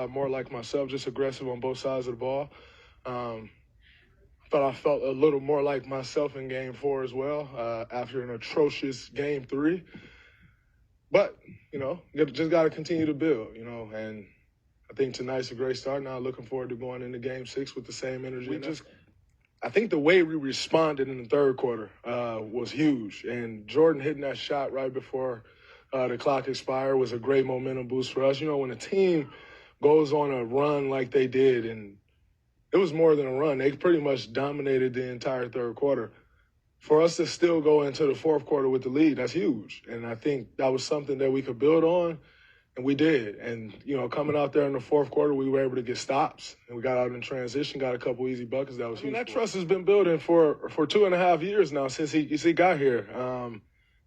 more like myself, just aggressive on both sides of the ball. But I felt a little more like myself in Game 4 as well after an atrocious Game 3. But, just got to continue to build, and I think tonight's a great start. Now looking forward to going into Game 6 with the same energy. I think the way we responded in the third quarter was huge. And Jordan hitting that shot right before the clock expired was a great momentum boost for us. When a team goes on a run like they did, and it was more than a run, they pretty much dominated the entire third quarter. For us to still go into the fourth quarter with the lead, that's huge. And I think that was something that we could build on, and we did. And, coming out there in the fourth quarter, we were able to get stops. And we got out in transition, got a couple easy buckets. That was huge. That trust has been building for 2.5 years now since he got here.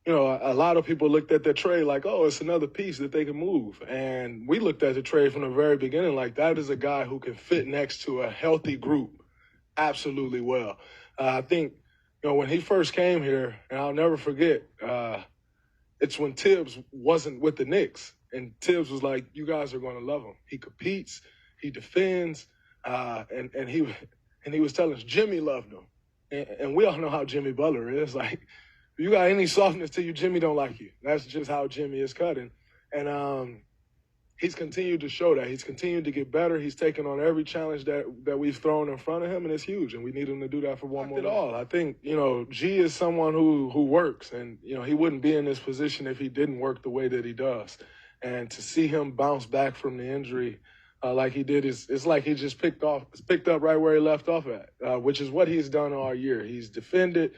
A lot of people looked at the trade like, oh, it's another piece that they can move. And we looked at the trade from the very beginning like that is a guy who can fit next to a healthy group absolutely well. I think, when he first came here, and I'll never forget, it's when Tibbs wasn't with the Knicks. And Tibbs was like, you guys are going to love him. He competes, he defends, and he was telling us Jimmy loved him. And we all know how Jimmy Butler is. Like, if you got any softness to you, Jimmy don't like you. That's just how Jimmy is cutting. And he's continued to show that. He's continued to get better. He's taken on every challenge that we've thrown in front of him, and it's huge. And we need him to do that for one more. All. I think, G is someone who works, and, he wouldn't be in this position if he didn't work the way that he does. And to see him bounce back from the injury like he did, it's like he just picked up right where he left off at, which is what he's done all year. He's defended.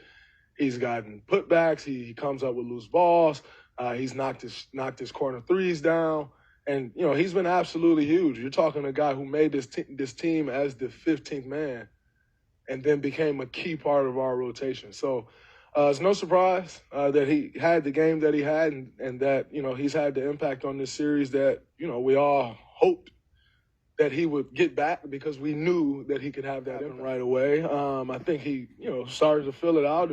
He's gotten putbacks. He comes up with loose balls. He's knocked his corner threes down. And, he's been absolutely huge. You're talking a guy who made this team as the 15th man and then became a key part of our rotation. So it's no surprise that he had the game that he had and that, he's had the impact on this series that, we all hoped that he would get back because we knew that he could have that impact right away. I think he, started to fill it out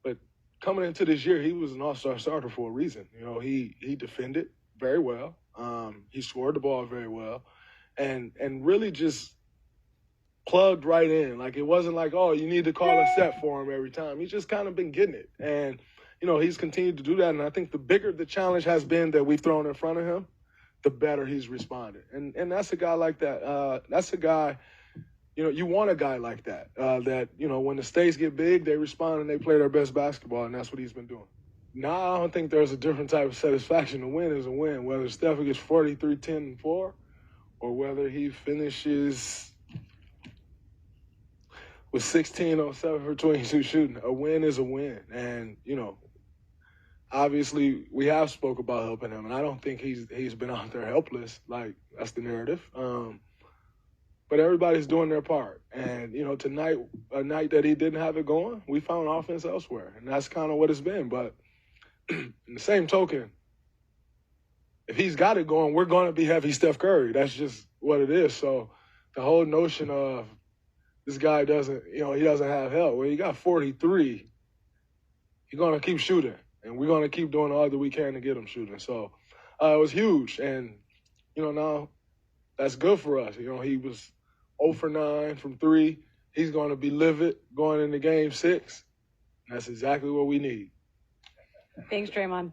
but coming into this year, he was an all-star starter for a reason. He defended very well. He scored the ball very well and really just plugged right in. Like, it wasn't like, oh, you need to call a set for him every time. He's just kind of been getting it. And, he's continued to do that. And I think the bigger the challenge has been that we've thrown in front of him, the better he's responded. And that's a guy like that. That's a guy, you want a guy like that, that, when the stakes get big, they respond and they play their best basketball, and that's what he's been doing. Now, I don't think there's a different type of satisfaction. A win is a win, whether Steph gets 43, 10, and 4, or whether he finishes with 16 on 7 for 22 shooting. A win is a win. And, obviously we have spoke about helping him, and I don't think he's been out there helpless. Like, that's the narrative. But everybody's doing their part. And, tonight, a night that he didn't have it going, we found offense elsewhere. And that's kind of what it's been. But in the same token, if he's got it going, we're going to be heavy Steph Curry. That's just what it is. So the whole notion of this guy doesn't, he doesn't have help. Well, he got 43. He's going to keep shooting. And we're going to keep doing all that we can to get him shooting. So it was huge. And, now that's good for us. He was 0 for 9 from 3. He's going to be livid going into Game 6. And that's exactly what we need. Thanks, Draymond.